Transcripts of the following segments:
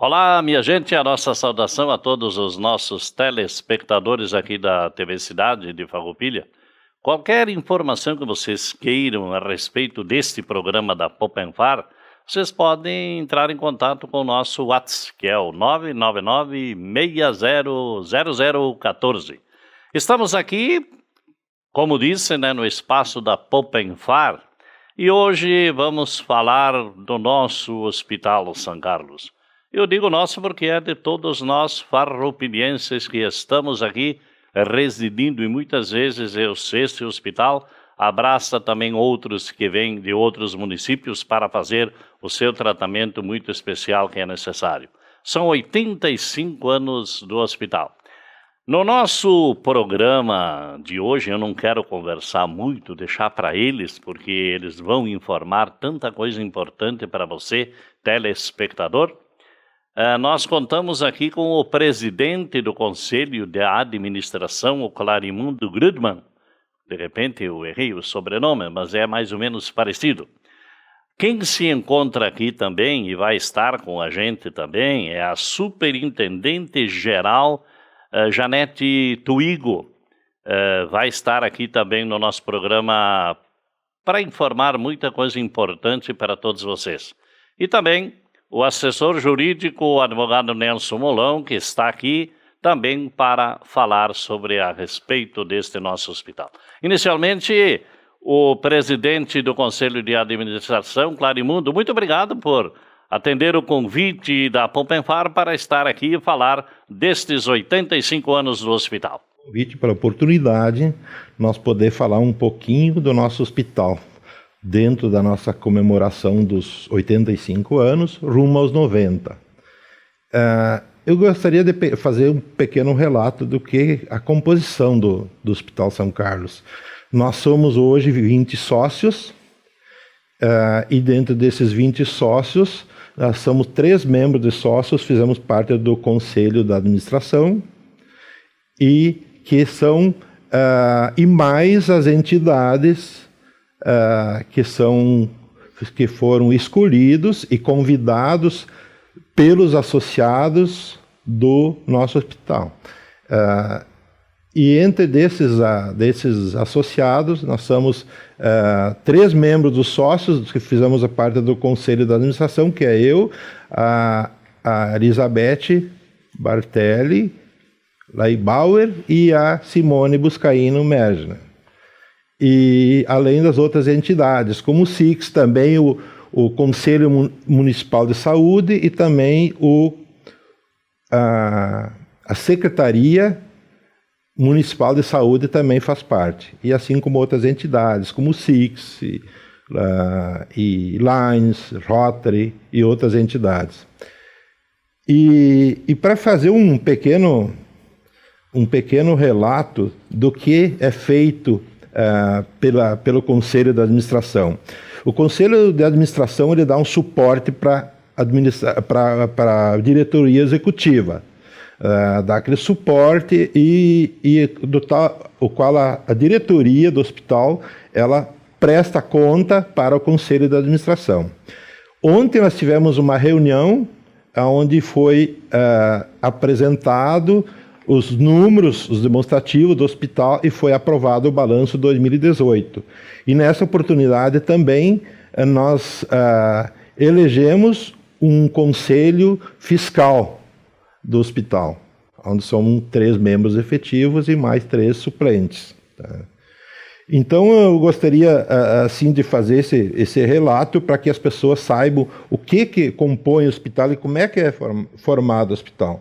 Olá, minha gente, a nossa saudação a todos os nossos telespectadores aqui da TV Cidade de Farroupilha. Qualquer informação que vocês queiram a respeito deste programa da Popenfar, vocês podem entrar em contato com o nosso WhatsApp, que é o 999-600014. Estamos aqui, como disse, no espaço da Popenfar, e hoje vamos falar do nosso Hospital São Carlos. Eu digo nosso porque é de todos nós farroupilhenses que estamos aqui residindo, e muitas vezes esse hospital abraça também outros que vêm de outros municípios para fazer o seu tratamento muito especial que é necessário. São 85 anos do hospital. No nosso programa de hoje, eu não quero conversar muito, deixar para eles, porque eles vão informar tanta coisa importante para você, telespectador. Nós contamos aqui com o presidente do Conselho de Administração, o Clarimundo Grudman. De repente eu errei o sobrenome, mas é mais ou menos parecido. Quem se encontra aqui também e vai estar com a gente também é a Superintendente Geral Janete Tuigo. Vai estar aqui também no nosso programa para informar muita coisa importante para todos vocês. E também o assessor jurídico, o advogado Nelson Molão, que está aqui também para falar sobre a respeito deste nosso hospital. Inicialmente, o presidente do Conselho de Administração, Clarimundo, muito obrigado por atender o convite da Popenfar para estar aqui e falar destes 85 anos do hospital. Convite pela oportunidade, nós poder falar um pouquinho do nosso hospital, dentro da nossa comemoração dos 85 anos, rumo aos 90. Eu gostaria de fazer um pequeno relato do que a composição do Hospital São Carlos. Nós somos hoje 20 sócios, e dentro desses 20 sócios, nós somos 3 membros de sócios, fizemos parte do Conselho da Administração, e mais as entidades que foram escolhidos e convidados pelos associados do nosso hospital. E entre desses associados, nós somos 3 membros dos sócios que fizemos a parte do Conselho da Administração, que é eu, a Elizabeth Bartelli Laibauer e a Simone Buscaino Mergner. E além das outras entidades, como o SIX, também o Conselho Municipal de Saúde e também a Secretaria Municipal de Saúde também faz parte. E assim como outras entidades, como o SIX, e Lions, Rotary e outras entidades. E para fazer um pequeno relato do que é feito pelo Conselho de Administração. O Conselho de Administração ele dá um suporte para a diretoria executiva, dá aquele suporte o qual a diretoria do hospital ela presta conta para o Conselho de Administração. Ontem nós tivemos uma reunião onde foi apresentado os números, os demonstrativos do hospital e foi aprovado o balanço 2018. E nessa oportunidade também nós elegemos um conselho fiscal do hospital, onde são 3 membros efetivos e mais 3 suplentes. Tá? Então eu gostaria assim de fazer esse relato para que as pessoas saibam o que compõe o hospital e como é que é formado o hospital.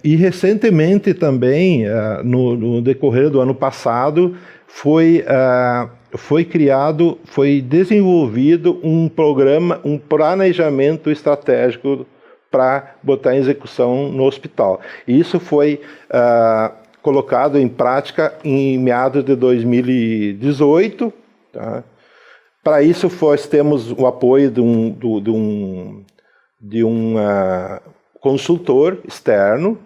E recentemente também, no decorrer do ano passado, foi desenvolvido um programa, um planejamento estratégico para botar em execução no hospital. E isso foi colocado em prática em meados de 2018. Tá? Para isso, nós temos o apoio de um consultor externo,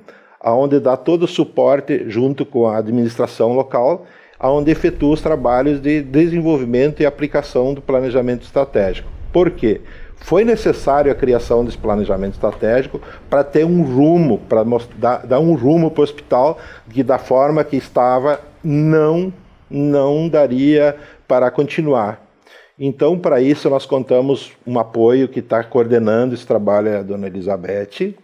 onde dá todo o suporte junto com a administração local, onde efetua os trabalhos de desenvolvimento e aplicação do planejamento estratégico. Por quê? Foi necessário a criação desse planejamento estratégico para ter um rumo, para dar um rumo para o hospital que da forma que estava não daria para continuar. Então, para isso, nós contamos um apoio que está coordenando esse trabalho, é a dona Elizabeth,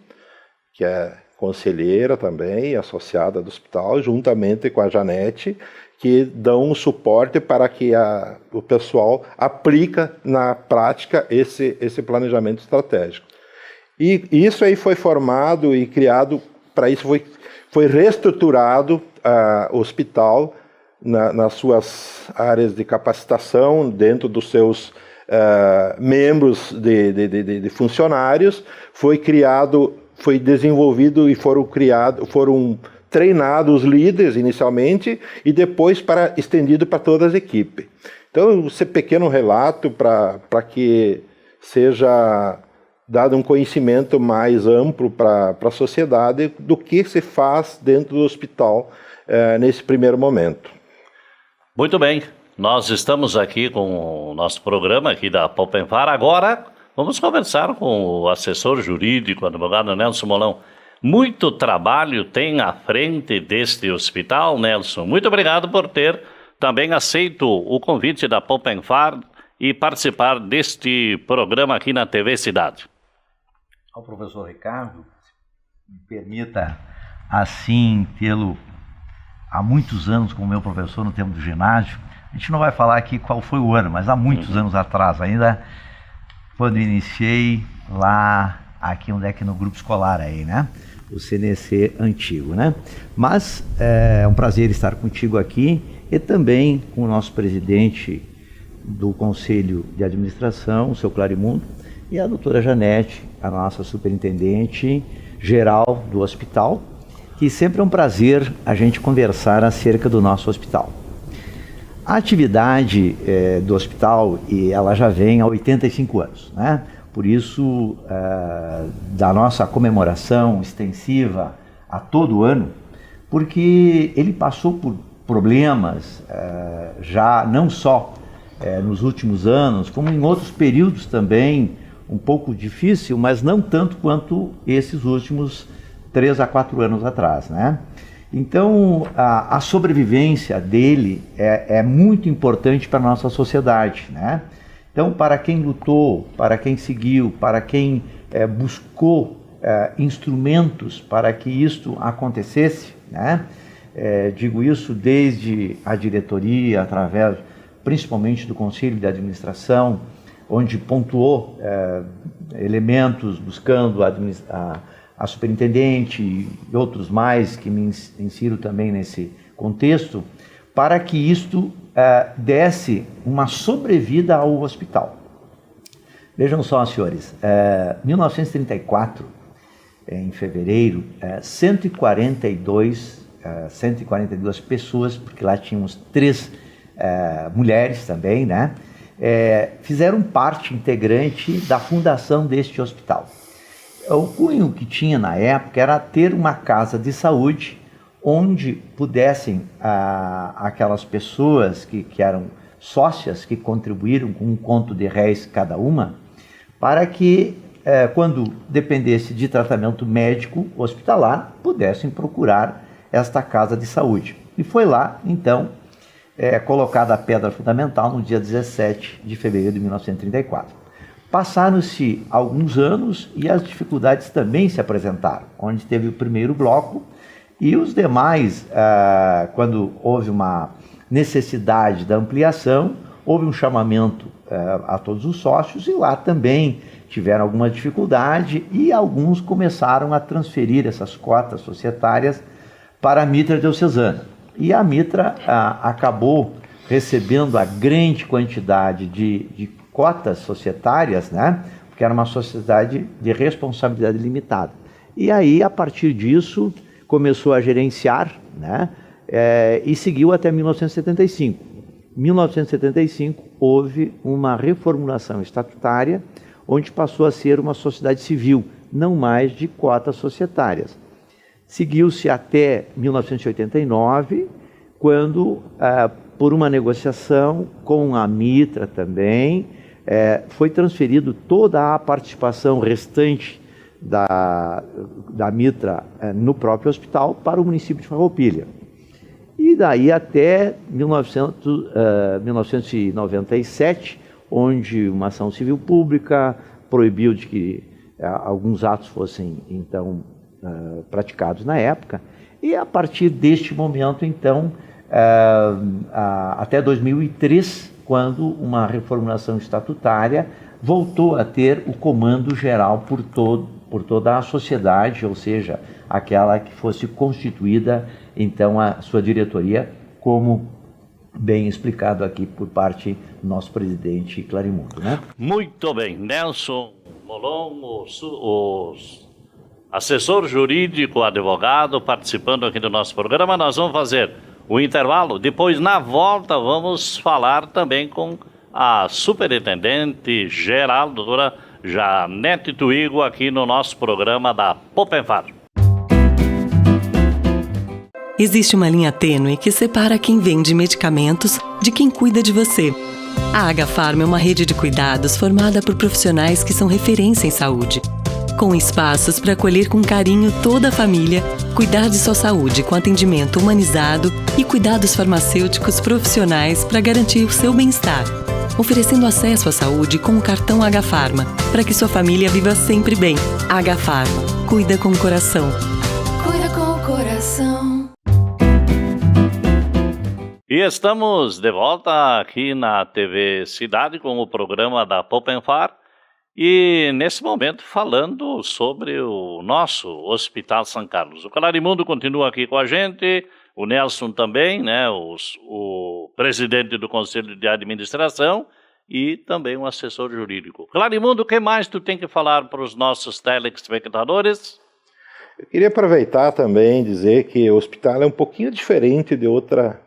que é conselheira também, associada do hospital, juntamente com a Janete, que dão um suporte para que o pessoal aplica na prática esse planejamento estratégico. E isso aí foi formado e criado, para isso foi reestruturado o hospital nas suas áreas de capacitação, dentro dos seus membros de funcionários, foi desenvolvido e foram treinados os líderes inicialmente e depois estendido para todas as equipes. Então, esse pequeno relato para que seja dado um conhecimento mais amplo para a sociedade do que se faz dentro do hospital nesse primeiro momento. Muito bem, nós estamos aqui com o nosso programa aqui da Poppenfar. Agora vamos conversar com o assessor jurídico, advogado Nelson Molão. Muito trabalho tem à frente deste hospital, Nelson. Muito obrigado por ter também aceito o convite da Poppenfar e participar deste programa aqui na TV Cidade. Ao professor Ricardo, me permita assim tê-lo há muitos anos como meu professor no tempo do ginásio. A gente não vai falar aqui qual foi o ano, mas há muitos anos atrás, ainda quando iniciei lá, aqui onde é que no grupo escolar aí, né? O CNC antigo, né? Mas é um prazer estar contigo aqui e também com o nosso presidente do Conselho de Administração, o seu Clarimundo, e a doutora Janete, a nossa superintendente geral do hospital, que sempre é um prazer a gente conversar acerca do nosso hospital. A atividade do hospital, e ela já vem há 85 anos, né? Por isso, da nossa comemoração extensiva a todo ano, porque ele passou por problemas já não só nos últimos anos, como em outros períodos também, um pouco difícil, mas não tanto quanto esses últimos 3 a 4 anos atrás, né? Então, a sobrevivência dele é muito importante para a nossa sociedade, né? Então, para quem lutou, para quem seguiu, para quem buscou instrumentos para que isto acontecesse, né? Digo isso desde a diretoria, através principalmente do Conselho de Administração, onde pontuou elementos buscando a superintendente e outros mais que me insiro também nesse contexto, para que isto desse uma sobrevida ao hospital. Vejam só, senhores, 1934, em fevereiro, 142 pessoas, porque lá tínhamos 3 mulheres também, né? Fizeram parte integrante da fundação deste hospital. O cunho que tinha na época era ter uma casa de saúde onde pudessem aquelas pessoas que eram sócias, que contribuíram com um conto de réis cada uma, para que quando dependesse de tratamento médico hospitalar, pudessem procurar esta casa de saúde. E foi lá, então, colocada a pedra fundamental no dia 17 de fevereiro de 1934. Passaram-se alguns anos e as dificuldades também se apresentaram, onde teve o primeiro bloco e os demais, quando houve uma necessidade da ampliação, houve um chamamento a todos os sócios e lá também tiveram alguma dificuldade e alguns começaram a transferir essas cotas societárias para a Mitra Diocesana. E a Mitra acabou recebendo a grande quantidade de cotas societárias, né? Porque era uma sociedade de responsabilidade limitada. E aí, a partir disso, começou a gerenciar, né? E seguiu até 1975. Em 1975, houve uma reformulação estatutária, onde passou a ser uma sociedade civil, não mais de cotas societárias. Seguiu-se até 1989, quando, por uma negociação com a Mitra também, foi transferido toda a participação restante da Mitra no próprio hospital para o município de Farroupilha. E daí até 1997, onde uma ação civil pública proibiu de que alguns atos fossem, então, praticados na época. E a partir deste momento, então, até 2003, quando uma reformulação estatutária voltou a ter o comando geral por toda a sociedade, ou seja, aquela que fosse constituída, então, a sua diretoria, como bem explicado aqui por parte do nosso presidente Clarimundo, né? Muito bem. Nelson Molon, o assessor jurídico, advogado, participando aqui do nosso programa. Nós vamos fazer o intervalo. Depois, na volta, vamos falar também com a superintendente geral, doutora Janete Tuigo, aqui no nosso programa da Popenfar. Existe uma linha tênue que separa quem vende medicamentos de quem cuida de você. A Agafarma é uma rede de cuidados formada por profissionais que são referência em saúde, com espaços para acolher com carinho toda a família, cuidar de sua saúde com atendimento humanizado e cuidados farmacêuticos profissionais para garantir o seu bem-estar, oferecendo acesso à saúde com o cartão Agafarma, para que sua família viva sempre bem. Agafarma, cuida com o coração. Cuida com o coração. E estamos de volta aqui na TV Cidade com o programa da Popenfar e nesse momento falando sobre o nosso Hospital São Carlos. O Clarimundo continua aqui com a gente, o Nelson também, né, o presidente do Conselho de Administração e também um assessor jurídico. Clarimundo, o que mais tu tem que falar para os nossos telespectadores? Eu queria aproveitar também e dizer que o hospital é um pouquinho diferente de outra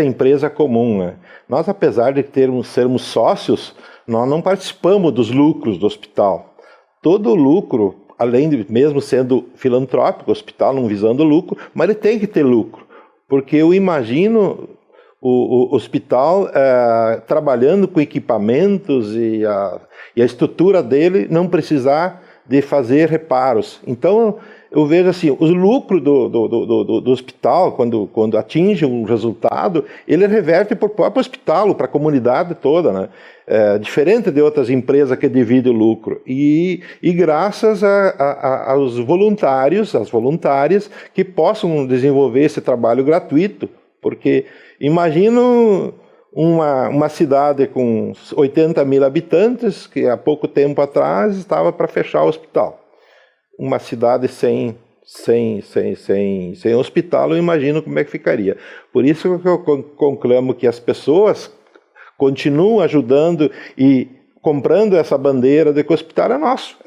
empresa comum, né? Nós, apesar de sermos sócios, nós não participamos dos lucros do hospital. Todo o lucro, além de mesmo sendo filantrópico, o hospital não visando lucro, mas ele tem que ter lucro, porque eu imagino o hospital trabalhando com equipamentos e a estrutura dele não precisar de fazer reparos. Então, eu vejo assim, o lucro do hospital, quando atinge um resultado, ele reverte para o próprio hospital, para a comunidade toda, né? Diferente de outras empresas que dividem o lucro. E graças aos voluntários, às voluntárias, que possam desenvolver esse trabalho gratuito, porque imagino uma cidade com 80 mil habitantes, que há pouco tempo atrás estava para fechar o hospital. Uma cidade sem hospital, eu imagino como é que ficaria. Por isso que eu conclamo que as pessoas continuam ajudando e comprando essa bandeira de que o hospital é nosso,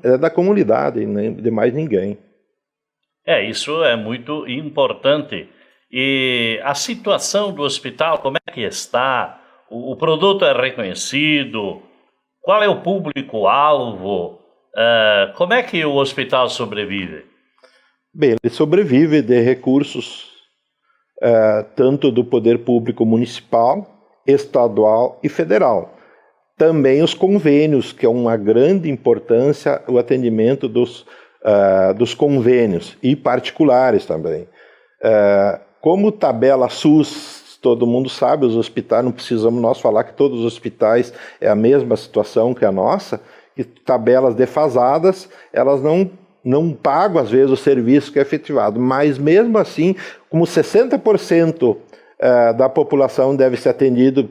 é da comunidade, nem de mais ninguém. Isso é muito importante. E a situação do hospital, como é que está? O produto é reconhecido? Qual é o público-alvo? Como é que o hospital sobrevive? Bem, ele sobrevive de recursos tanto do poder público municipal, estadual e federal. Também os convênios, que é uma grande importância o atendimento dos convênios e particulares também. Como tabela SUS, todo mundo sabe, os hospitais, não precisamos nós falar que todos os hospitais é a mesma situação que a nossa, que tabelas defasadas, elas não pagam, às vezes, o serviço que é efetivado. Mas, mesmo assim, como 60% da população deve ser atendido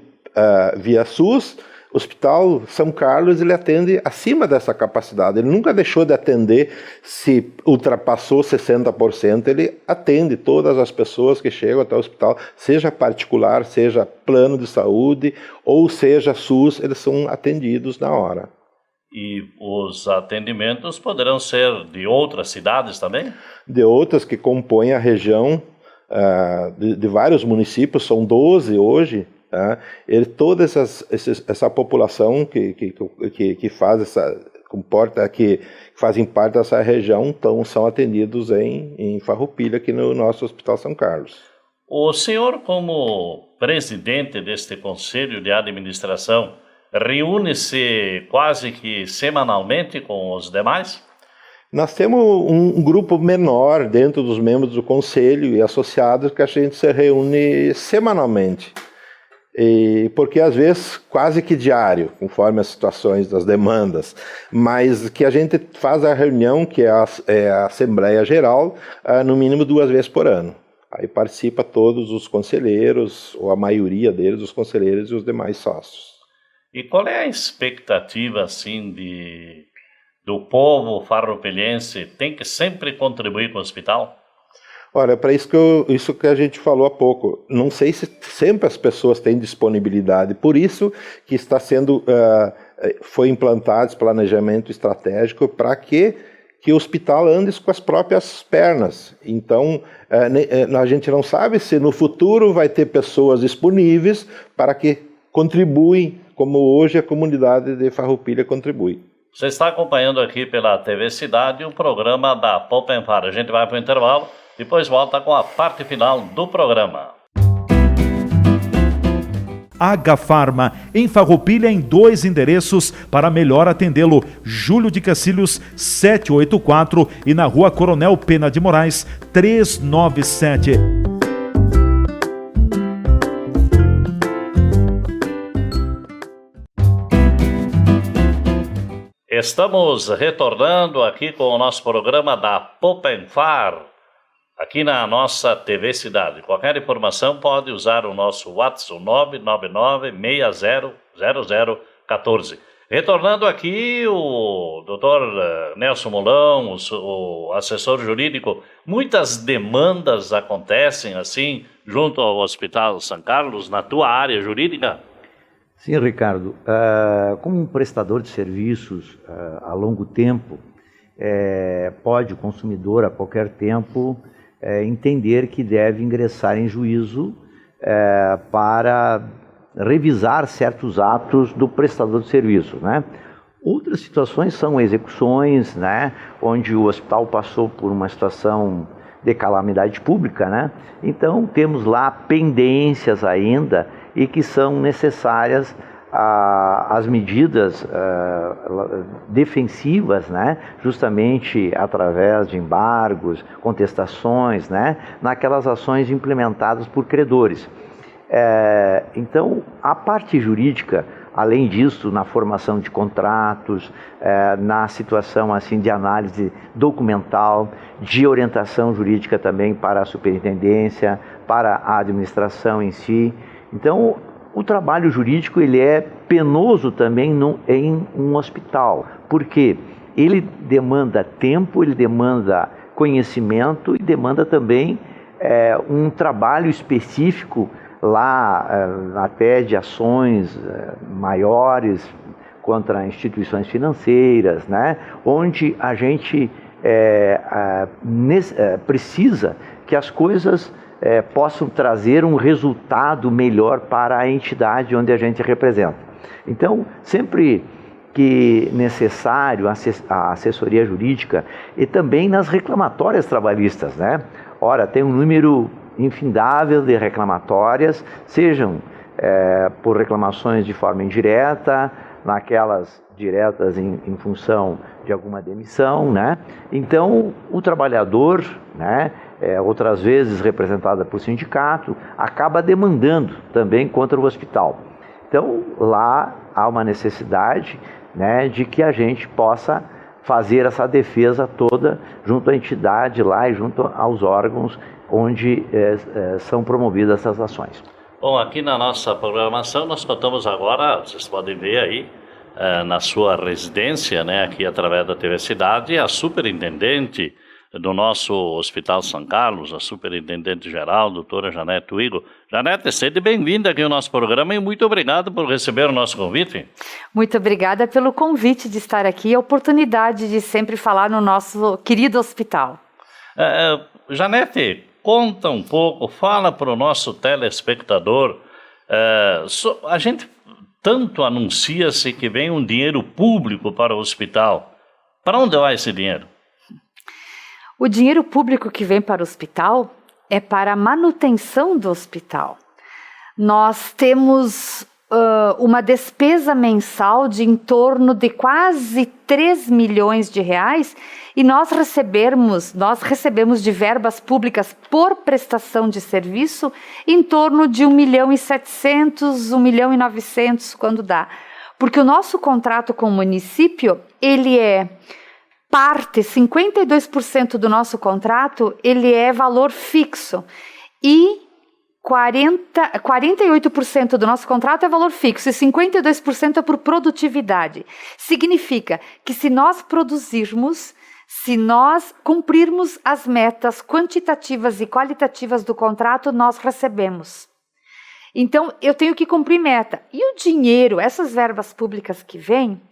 via SUS, o Hospital São Carlos ele atende acima dessa capacidade. Ele nunca deixou de atender, se ultrapassou 60%, ele atende todas as pessoas que chegam até o hospital, seja particular, seja plano de saúde, ou seja SUS, eles são atendidos na hora. E os atendimentos poderão ser de outras cidades também? De outras que compõem a região, de vários municípios, são 12 hoje. Toda essa população que fazem parte dessa região são atendidos em Farroupilha, aqui no nosso Hospital São Carlos. O senhor, como presidente deste Conselho de Administração, reúne-se quase que semanalmente com os demais? Nós temos um grupo menor dentro dos membros do conselho e associados que a gente se reúne semanalmente. Porque às vezes quase que diário, conforme as situações das demandas, mas que a gente faz a reunião, que é a Assembleia Geral, no mínimo 2 vezes por ano. Aí participa todos os conselheiros, ou a maioria deles, os conselheiros e os demais sócios. E qual é a expectativa, assim, do povo farroupilhense? Tem que sempre contribuir com o hospital? Olha, para isso que a gente falou há pouco, não sei se sempre as pessoas têm disponibilidade, por isso que está sendo, foi implantado esse planejamento estratégico para que o hospital ande com as próprias pernas. Então, a gente não sabe se no futuro vai ter pessoas disponíveis para que contribuem, como hoje a comunidade de Farroupilha contribui. Você está acompanhando aqui pela TV Cidade o programa da Poppenfar. A gente vai para o intervalo, depois volta com a parte final do programa. Agafarma, em Farroupilha, em 2 endereços para melhor atendê-lo. Júlio de Cacilhos, 784 e na Rua Coronel Pena de Moraes, 397. Estamos retornando aqui com o nosso programa da Poppenfar, aqui na nossa TV Cidade. Qualquer informação pode usar o nosso WhatsApp 999-600014. Retornando aqui, o Dr. Nelson Moulão, o assessor jurídico, muitas demandas acontecem assim junto ao Hospital São Carlos, na tua área jurídica? Sim, Ricardo. Como um prestador de serviços a longo tempo, pode o consumidor a qualquer tempo entender que deve ingressar em juízo para revisar certos atos do prestador de serviço, né? Outras situações são execuções, né, onde o hospital passou por uma situação de calamidade pública, né? Então temos lá pendências ainda e que são necessárias as medidas defensivas, né? Justamente através de embargos, contestações, né? Naquelas ações implementadas por credores. Então, a parte jurídica, além disso, na formação de contratos, na situação assim de análise documental, de orientação jurídica também para a superintendência, para a administração em si. Então, o trabalho jurídico ele é penoso também em um hospital, porque ele demanda tempo, ele demanda conhecimento e demanda também um trabalho específico lá, até de ações maiores contra instituições financeiras, né? Onde a gente precisa que as coisas possam trazer um resultado melhor para a entidade onde a gente representa. Então, sempre que necessário, a assessoria jurídica e também nas reclamatórias trabalhistas, né? Ora, tem um número infindável de reclamatórias, sejam por reclamações de forma indireta, naquelas diretas em função de alguma demissão, né? Então, o trabalhador, né, outras vezes representada por sindicato, acaba demandando também contra o hospital. Então, lá há uma necessidade, né, de que a gente possa fazer essa defesa toda junto à entidade lá e junto aos órgãos onde são promovidas essas ações. Bom, aqui na nossa programação nós contamos agora, vocês podem ver aí, na sua residência, né, aqui através da TV Cidade, a superintendente do nosso Hospital São Carlos, a superintendente geral, doutora Janete Uigo. Janete, seja bem-vinda aqui ao nosso programa e muito obrigado por receber o nosso convite. Muito obrigada pelo convite de estar aqui e a oportunidade de sempre falar no nosso querido hospital. Janete, conta um pouco, fala para o nosso telespectador, a gente tanto anuncia-se que vem um dinheiro público para o hospital. Para onde vai esse dinheiro? O dinheiro público que vem para o hospital é para a manutenção do hospital. Nós temos uma despesa mensal de em torno de quase 3 milhões de reais e nós recebemos de verbas públicas por prestação de serviço em torno de 1.700.000, 1.900.000 quando dá. Porque o nosso contrato com o município, ele é parte, 52% do nosso contrato, ele é valor fixo e 48% do nosso contrato é valor fixo e 52% é por produtividade. Significa que se nós produzirmos, se nós cumprirmos as metas quantitativas e qualitativas do contrato, nós recebemos. Então, eu tenho que cumprir meta. E o dinheiro, essas verbas públicas que vêm,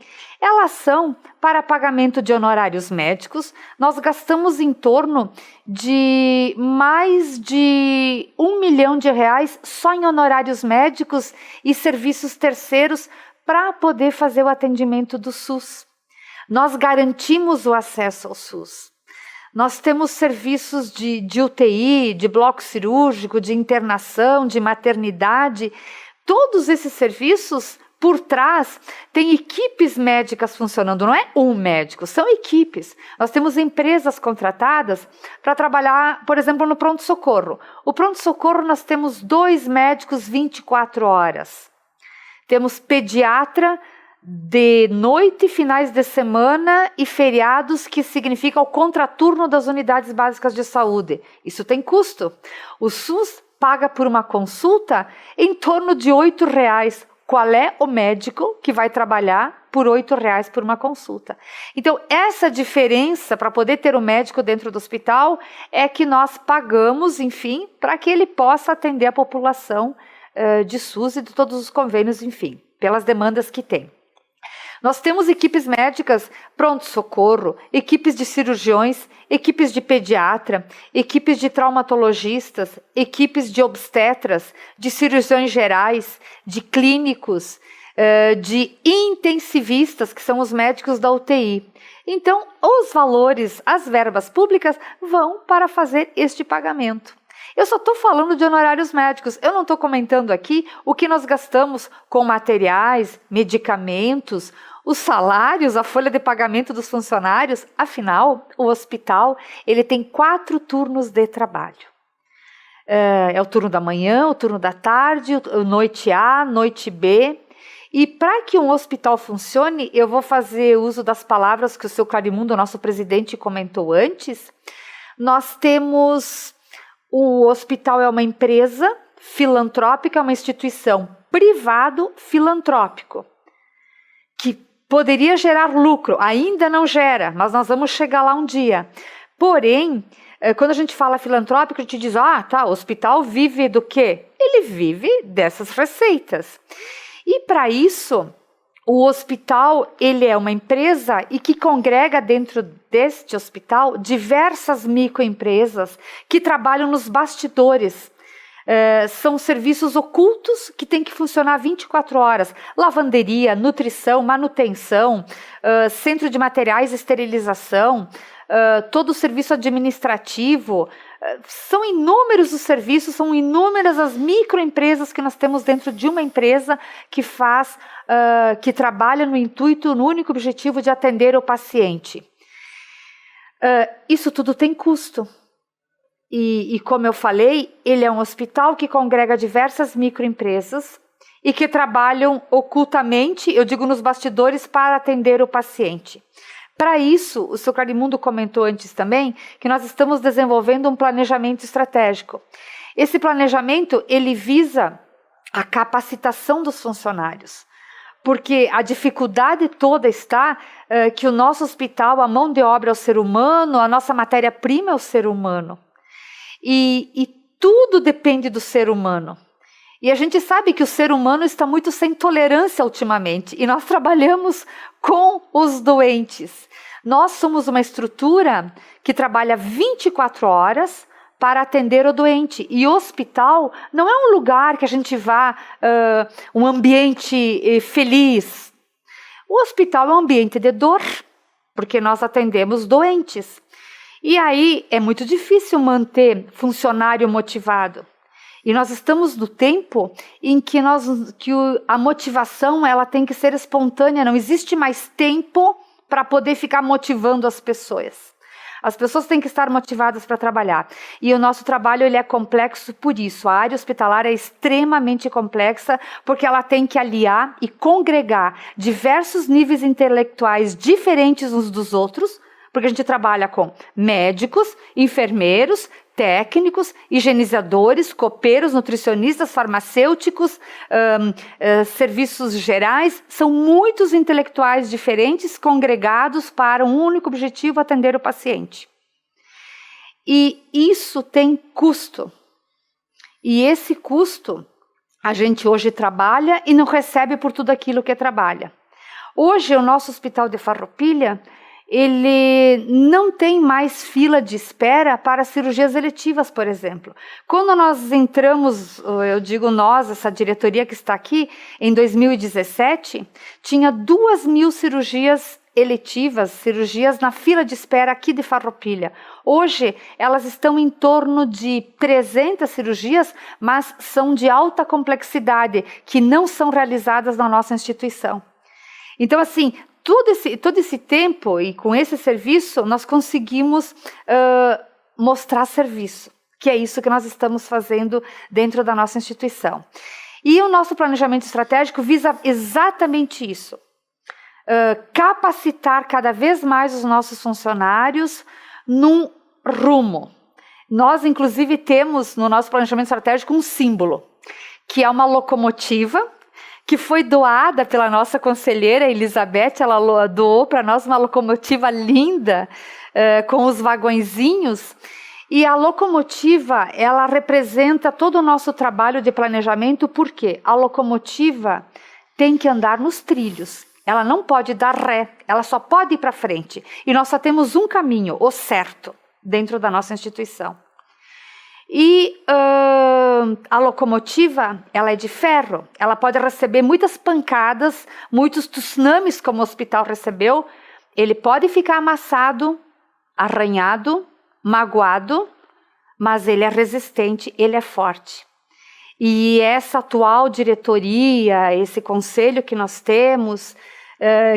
elas são para pagamento de honorários médicos. Nós gastamos em torno de mais de 1 milhão de reais só em honorários médicos e serviços terceiros para poder fazer o atendimento do SUS. Nós garantimos o acesso ao SUS. Nós temos serviços de UTI, de bloco cirúrgico, de internação, de maternidade. Todos esses serviços, por trás, tem equipes médicas funcionando. Não é um médico, são equipes. Nós temos empresas contratadas para trabalhar, por exemplo, no pronto-socorro. O pronto-socorro nós temos 2 médicos 24 horas. Temos pediatra de noite, finais de semana e feriados, que significa o contraturno das unidades básicas de saúde. Isso tem custo. O SUS paga por uma consulta em torno de R$8. Qual é o médico que vai trabalhar por R$8 por uma consulta? Então, essa diferença para poder ter o médico dentro do hospital é que nós pagamos, enfim, para que ele possa atender a população de SUS e de todos os convênios, enfim, pelas demandas que tem. Nós temos equipes médicas, pronto-socorro, equipes de cirurgiões, equipes de pediatra, equipes de traumatologistas, equipes de obstetras, de cirurgiões gerais, de clínicos, de intensivistas, que são os médicos da UTI. Então, os valores, as verbas públicas vão para fazer este pagamento. Eu só estou falando de honorários médicos, eu não estou comentando aqui o que nós gastamos com materiais, medicamentos, os salários, a folha de pagamento dos funcionários. Afinal, o hospital ele tem 4 turnos de trabalho. É o turno da manhã, o turno da tarde, noite A, noite B. E para que um hospital funcione, eu vou fazer uso das palavras que o seu Clarimundo, nosso presidente, comentou antes. Nós temos... O hospital é uma empresa filantrópica, uma instituição privado-filantrópico, que poderia gerar lucro, ainda não gera, mas nós vamos chegar lá um dia. Porém, quando a gente fala filantrópico, a gente diz, o hospital vive do quê? Ele vive dessas receitas. E para isso, o hospital ele é uma empresa e que congrega dentro deste hospital diversas microempresas que trabalham nos bastidores. São serviços ocultos que têm que funcionar 24 horas. Lavanderia, nutrição, manutenção, centro de materiais, esterilização, todo o serviço administrativo. São inúmeros os serviços, são inúmeras as microempresas que nós temos dentro de uma empresa que faz, que trabalha no intuito, no único objetivo de atender o paciente. Isso tudo tem custo. E como eu falei, ele é um hospital que congrega diversas microempresas e que trabalham ocultamente, eu digo nos bastidores, para atender o paciente. Para isso, o seu Clarimundo comentou antes também que nós estamos desenvolvendo um planejamento estratégico. Esse planejamento, ele visa a capacitação dos funcionários, porque a dificuldade toda está que o nosso hospital, a mão de obra é o ser humano, a nossa matéria-prima é o ser humano. E tudo depende do ser humano. E a gente sabe que o ser humano está muito sem tolerância ultimamente, e nós trabalhamos com os doentes. Nós somos uma estrutura que trabalha 24 horas para atender o doente. E o hospital não é um lugar que a gente vá, um ambiente feliz. O hospital é um ambiente de dor, porque nós atendemos doentes. E aí é muito difícil manter funcionário motivado. E nós estamos no tempo em que, a motivação ela tem que ser espontânea, não existe mais tempo para poder ficar motivando as pessoas. As pessoas têm que estar motivadas para trabalhar. E o nosso trabalho ele é complexo por isso. A área hospitalar é extremamente complexa porque ela tem que aliar e congregar diversos níveis intelectuais diferentes uns dos outros, porque a gente trabalha com médicos, enfermeiros, técnicos, higienizadores, copeiros, nutricionistas, farmacêuticos, serviços gerais. São muitos intelectuais diferentes congregados para um único objetivo, atender o paciente. E isso tem custo. E esse custo a gente hoje trabalha e não recebe por tudo aquilo que trabalha. Hoje o nosso Hospital de Farroupilha ele não tem mais fila de espera para cirurgias eletivas, por exemplo. Quando nós entramos, eu digo nós, essa diretoria que está aqui, em 2017, tinha 2.000 cirurgias eletivas, cirurgias na fila de espera aqui de Farroupilha. Hoje, elas estão em torno de 300 cirurgias, mas são de alta complexidade, que não são realizadas na nossa instituição. Então, assim, todo esse tempo e com esse serviço, nós conseguimos mostrar serviço, que é isso que nós estamos fazendo dentro da nossa instituição. E o nosso planejamento estratégico visa exatamente isso, capacitar cada vez mais os nossos funcionários num rumo. Nós, inclusive, temos no nosso planejamento estratégico um símbolo, que é uma locomotiva, que foi doada pela nossa conselheira Elizabeth. Ela doou para nós uma locomotiva linda, com os vagõezinhos, e a locomotiva, ela representa todo o nosso trabalho de planejamento, porque a locomotiva tem que andar nos trilhos, ela não pode dar ré, ela só pode ir para frente, e nós só temos um caminho, o certo, dentro da nossa instituição. E a locomotiva, ela é de ferro, ela pode receber muitas pancadas, muitos tsunamis, como o hospital recebeu. Ele pode ficar amassado, arranhado, magoado, mas ele é resistente, ele é forte. E essa atual diretoria, esse conselho que nós temos,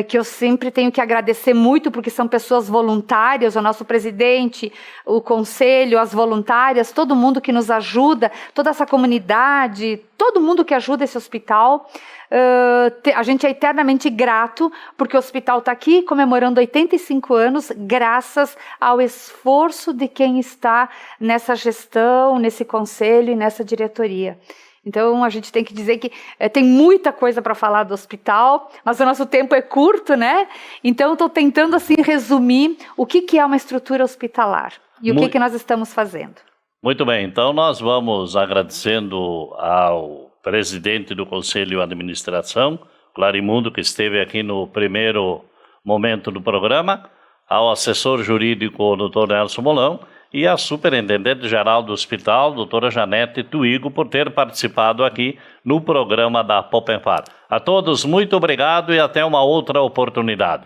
que eu sempre tenho que agradecer muito, porque são pessoas voluntárias, o nosso presidente, o conselho, as voluntárias, todo mundo que nos ajuda, toda essa comunidade, todo mundo que ajuda esse hospital. A gente é eternamente grato, porque o hospital está aqui comemorando 85 anos, graças ao esforço de quem está nessa gestão, nesse conselho e nessa diretoria. Então, a gente tem que dizer que tem muita coisa para falar do hospital, mas o nosso tempo é curto, né? Então, estou tentando, assim, resumir o que é uma estrutura hospitalar e o que nós estamos fazendo. Muito bem, então nós vamos agradecendo ao presidente do Conselho de Administração, Clarimundo, que esteve aqui no primeiro momento do programa, ao assessor jurídico, Dr. Nelson Molão, e a superintendente-geral do hospital, doutora Janete Tuigo, por ter participado aqui no programa da Poppenfar. A todos, muito obrigado e até uma outra oportunidade.